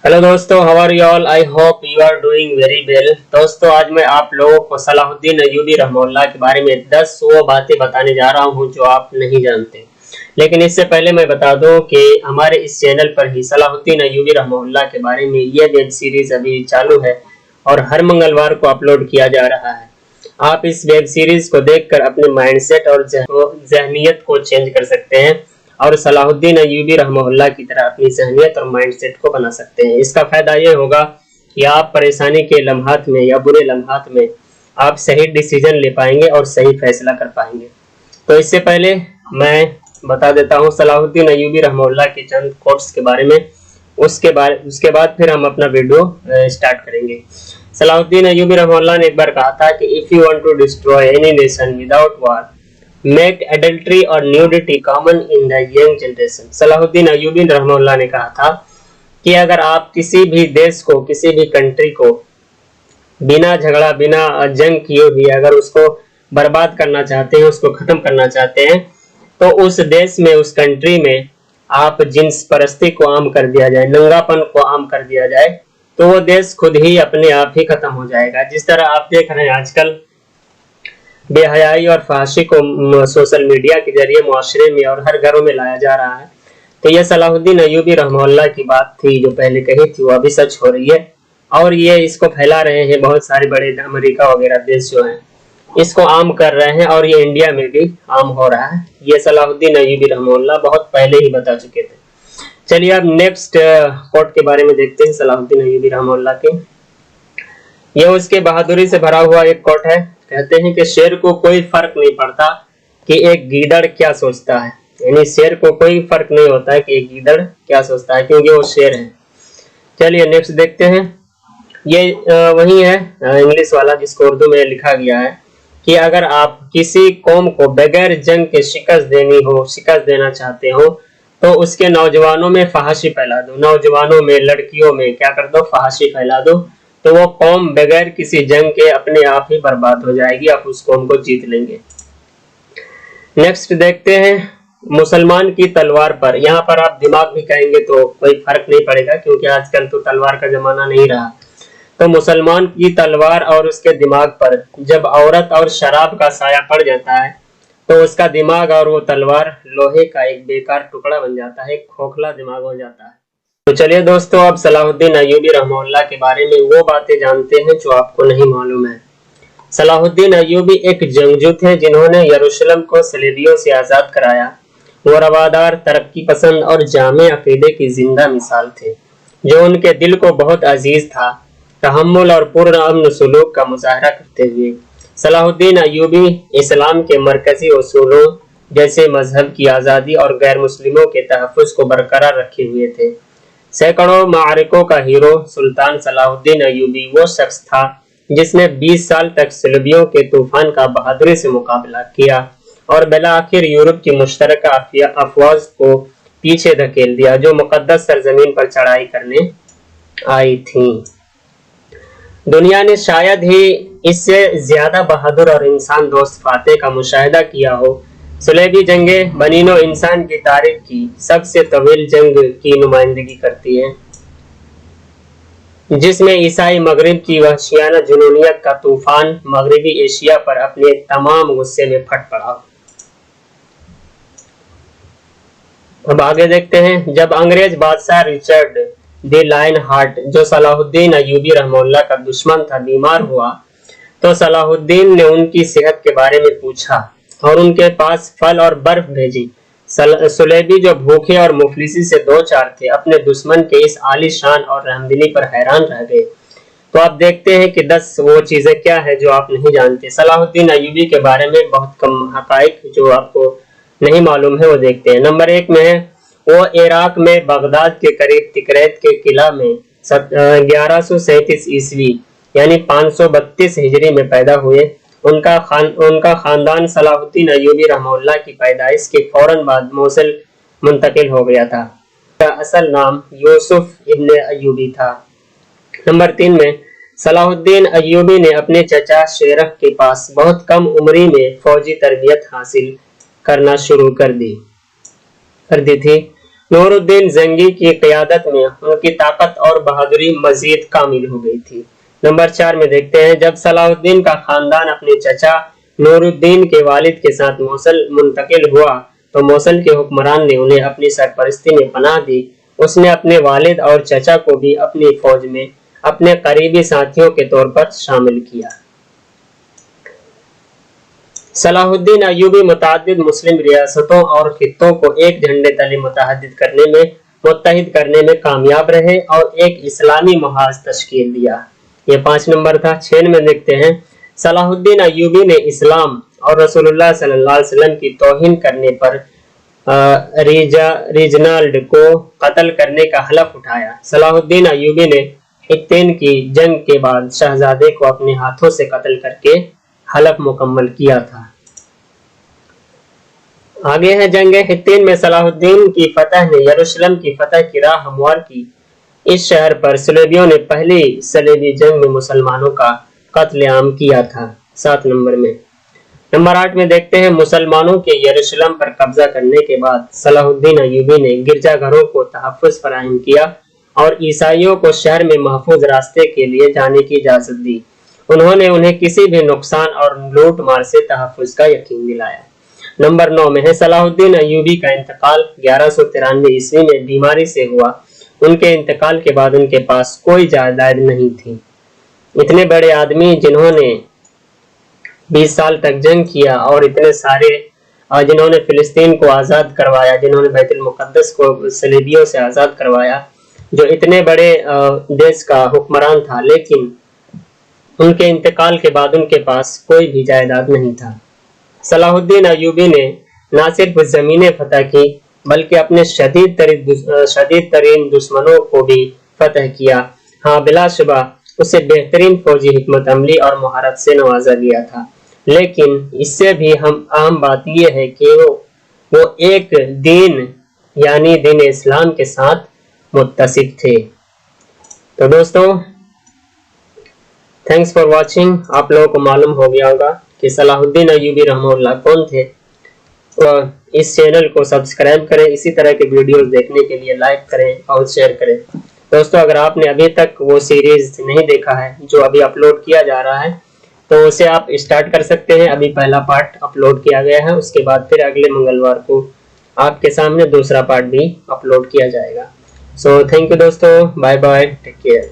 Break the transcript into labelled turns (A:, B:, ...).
A: Hello दोस्तों, how are you all? I hope you are doing very well. दोस्तों, आज मैं आप लोगों को सलाहुद्दीन अय्यूबी रहमतुल्लाह के बारे में 10 वो बातें बताने जा रहा हूं जो आप नहीं जानते। लेकिन इससे पहले मैं बता दूं कि हमारे इस चैनल पर ही सलाहुद्दीन अय्यूबी रहमतुल्लाह के बारे में ये वेब सीरीज अभी चालू है और हर मंगलवार को अपलोड किया जा रहा है। आप इस वेब सीरीज को देखकर अपने माइंडसेट और ज़हनियत को चेंज कर सकते हैं और सलाहुद्दीन अय्यूबी रहमतुल्लाह की तरह अपनी ज़हनियत और माइंडसेट को बना सकते हैं। इसका फायदा ये होगा कि आप परेशानी के लम्हात में या बुरे लम्हात में आप सही डिसीजन ले पाएंगे और सही फैसला कर पाएंगे। तो इससे पहले मैं बता देता हूँ सलाहुद्दीन अय्यूबी रहमतुल्लाह के चंद कोट्स के बारे में। उसके बाद फिर हम अपना वीडियो स्टार्ट करेंगे। सलाहुद्दीन अय्यूबी रहमतुल्लाह ने एक बार कहा था कि if you want to destroy any nation without war, make adultery और nudity common in the young generation. Salahuddin Ayyubi रहमतुल्लाह ने कहा था कि अगर आप किसी भी देश को, किसी भी कंट्री को बिना झगड़ा, बिना जंग किए हुए अगर उसको बर्बाद करना चाहते हैं, उसको खत्म करना चाहते हैं, तो उस देश में, उस कंट्री में आप जिन्स परस्ती को आम कर दिया जाए, नंगापन को आम कर दिया जाए, तो वो देश खुद ही अपने आप ही खत्म हो जाएगा। जिस तरह आप देख रहे हैं आजकल बेहयाई और फहाशी को सोशल मीडिया के जरिए मुआशरे में और हर घरों में लाया जा रहा है। तो ये सलाहुद्दीन अय्यूबी रहमतुल्लाह की बात थी जो पहले कही थी, वो अभी सच हो रही है और ये इसको फैला रहे हैं बहुत सारे बड़े अमेरिका वगैरह देश जो हैं, इसको आम कर रहे हैं और ये इंडिया में भी आम हो रहा है। ये सलाहुद्दीन अय्यूबी रहमतुल्लाह बहुत पहले ही बता चुके थे। चलिए अब नेक्स्ट कोट के बारे में देखते हैं सलाहुद्दीन अय्यूबी रहमतुल्लाह के। ये उसके बहादुरी से भरा हुआ एक कोट है। कहते हैं कि शेर को कोई फर्क नहीं पड़ता कि एक गीदड़ क्या सोचता है, यानी शेर को कोई फर्क नहीं होता है कि एक गीदड़ क्या सोचता है, क्योंकि वो शेर है। चलिए नेक्स्ट देखते हैं। ये वही है इंग्लिश वाला जिसको उर्दू में लिखा गया है कि अगर आप किसी कौम को बगैर जंग के शिकस्त देना चाहते हो तो उसके नौजवानों में फहाशी फैला दो, नौजवानों में, लड़कियों में क्या कर दो, फहाशी फैला दो, तो वो कौम बगैर किसी जंग के अपने आप ही बर्बाद हो जाएगी, आप उस कौम को जीत लेंगे। नेक्स्ट देखते हैं मुसलमान की तलवार पर। यहाँ पर आप दिमाग भी कहेंगे तो कोई फर्क नहीं पड़ेगा, क्योंकि आजकल तो तलवार का जमाना नहीं रहा। तो मुसलमान की तलवार और उसके दिमाग पर जब औरत और शराब का साया पड़ जाता है तो उसका दिमाग और वो तलवार लोहे का एक बेकार टुकड़ा बन जाता है, एक खोखला दिमाग हो जाता है। तो चलिए दोस्तों, अब सलाहुद्दीन अय्यूबी रहमतुल्लाह के बारे में वो बातें जानते हैं जो आपको नहीं मालूम है। सलाहुद्दीन अय्यूबी एक जंगजू थे जिन्होंने यरूशलेम को सलीबियों से आजाद कराया। वो रवादार, तरक्की पसंद और जामे अकीदे की जिंदा मिसाल थे जो उनके दिल को बहुत अजीज था, तहम्मुल और पूर्ण अमन सुलूक का मुजाहरा करते हुए। सलाहुद्दीन अय्यूबी इस्लाम के मरकजी उसूलों जैसे मजहब की आज़ादी और गैर मुस्लिमों के तहफ़्फ़ुज़ को बरकरार रखे हुए थे। सैकड़ों मारिकों का हीरो सुल्तान सलाहुद्दीन अय्यूबी वो शख्स था जिसने 20 साल तक सलीबियों के तूफान का बहादुरी से मुकाबला किया और बिलाखिर यूरोप की मुश्तरका अफवाज को पीछे धकेल दिया जो मुकद्दस सरजमीन पर चढ़ाई करने आई थीं। दुनिया ने शायद ही इससे ज्यादा बहादुर और इंसान दोस्त फातेह का मुशाहिदा किया हो। सलेबी जंगें बनीनो इंसान की तारीख की सबसे तवील जंग की नुमाइंदगी करती है, जिसमें ईसाई मगरिब की वहशियाना जुनूनियत का तूफान मगरबी एशिया पर अपने तमाम गुस्से में फट पड़ा। अब आगे देखते हैं। जब अंग्रेज बादशाह रिचर्ड द लायन हार्ट, जो सलाहुद्दीन अय्यूबी रहमतुल्लाह का दुश्मन था, बीमार हुआ तो सलाहुद्दीन ने उनकी सेहत के बारे में पूछा और उनके पास फल और बर्फ भेजी। सुलेबी जो भूखे और मुफलिसी से दो चार थे, अपने दुश्मन के इस आलीशान और रहमदिली पर हैरान रह गए। तो आप देखते हैं कि 10 वो चीजें क्या है जो आप नहीं जानते। सलाहुद्दीन अय्यूबी के बारे में बहुत कम हकाइक जो आपको नहीं मालूम है वो देखते हैं। नंबर 1 में है वो इराक में बगदाद के करीब तिकरैत के किला में 1137 ईस्वी यानी 532 हिजरी में पैदा हुए। उनका खानदान सलाहुद्दीन अय्यूबी रहमतुल्लाह की पैदाइश के फौरन बाद मोसुल मुंतकिल हो गया था। उनका असल नाम यूसुफ इब्न अय्यूबी था। नंबर 3 में सलाहुद्दीन अय्यूबी ने अपने चचा शेरख के पास बहुत कम उम्री में फौजी तरबियत हासिल करना शुरू कर दी थी। नूरुद्दीन जंगी की क़यादत में उनकी ताकत और बहादुरी मजीद कामिल हो गई थी। नंबर 4 में देखते हैं, जब सलाहुद्दीन का खानदान अपने चचा नूरुद्दीन के वालिद के साथ मोसल मुंतकिल हुआ तो मोसल के हुक्मरान ने उन्हें अपनी सरपरस्ती में पनाह दी। उसने अपने वालिद और चचा को भी अपनी फौज में अपने करीबी साथियों के तौर पर शामिल किया। सलाहुद्दीन अय्यूबी मुतअद्दिद मुस्लिम रियासतों और खित्तों को एक झंडे तले मुत्तहिद करने में कामयाब रहे और एक इस्लामी महाज तश्कील दिया। ये 5 नंबर था। 6 में देखते हैं, सलाहुद्दीन अय्यूबी ने इस्लाम और रसूलुल्लाह सल्लल्लाहु अलैहि वसल्लम की तौहीन करने पर रिजनाल्ड को कत्ल करने का हलफ उठाया। सलाहुद्दीन अय्यूबी ने हित्तीन की जंग के बाद शहजादे को अपने हाथों से कत्ल करके हलफ मुकम्मल किया था। आगे है जंग हित्तीन में सलाहुद्दीन की फतह ने यरूशलेम की फतह की राह हमवार की। इस शहर पर सलेबियों ने पहली सलेबी जंग में मुसलमानों का कत्लेआम किया था। 7 नंबर में। नंबर 8 में देखते हैं, मुसलमानों के यरूशलेम पर कब्जा करने के बाद सलाहुद्दीन अय्यूबी ने गिरजाघरों को तहफ़्फ़ुज़ फराहम किया और ईसाइयों को शहर में महफूज रास्ते के लिए जाने की इजाज़त दी। उन्होंने उन्हें किसी भी नुकसान और लूट मार से तहफ़्फ़ुज़ का यकीन दिलाया। नंबर 9 में है, सलाहुद्दीन अय्यूबी का इंतकाल 1193 ईस्वी में बीमारी से हुआ। उनके इंतकाल के बाद उनके पास कोई जायदाद नहीं थी। इतने बड़े आदमी जिन्होंने 20 साल तक जंग किया और इतने सारे जिन्होंने फिलिस्तीन को आज़ाद करवाया, जिन्होंने बैतुल मुक़द्दस को सलीबियों से आज़ाद करवाया, जो इतने बड़े देश का हुक्मरान था, लेकिन उनके इंतकाल के बाद उनके पास कोई भी जायदाद नहीं था। सलाहुद्दीन अय्यूबी ने न सिर्फ ज़मीनें फतह की बल्कि अपने शदीद तरीन दुश्मनों को भी फतह किया। हाँ, बिलाशुबा उसे बेहतरीन फौजी हिकमत अमली और महारत से नवाजा गया था, लेकिन इससे भी अहम बात यह है कि वो एक दीन यानी दीन इस्लाम के साथ मुत्तसिफ थे। तो दोस्तों, थैंक्स फॉर वॉचिंग। आप लोगों को मालूम हो गया होगा कि सलाहुद्दीन अय्यूबी रहमतुल्लाह कौन थे। तो इस चैनल को सब्सक्राइब करें, इसी तरह के वीडियोस देखने के लिए लाइक करें और शेयर करें। दोस्तों, अगर आपने अभी तक वो सीरीज नहीं देखा है जो अभी अपलोड किया जा रहा है तो उसे आप स्टार्ट कर सकते हैं। अभी पहला पार्ट अपलोड किया गया है, उसके बाद फिर अगले मंगलवार को आपके सामने दूसरा पार्ट भी अपलोड किया जाएगा। सो थैंक यू दोस्तों, बाय बाय, टेक केयर।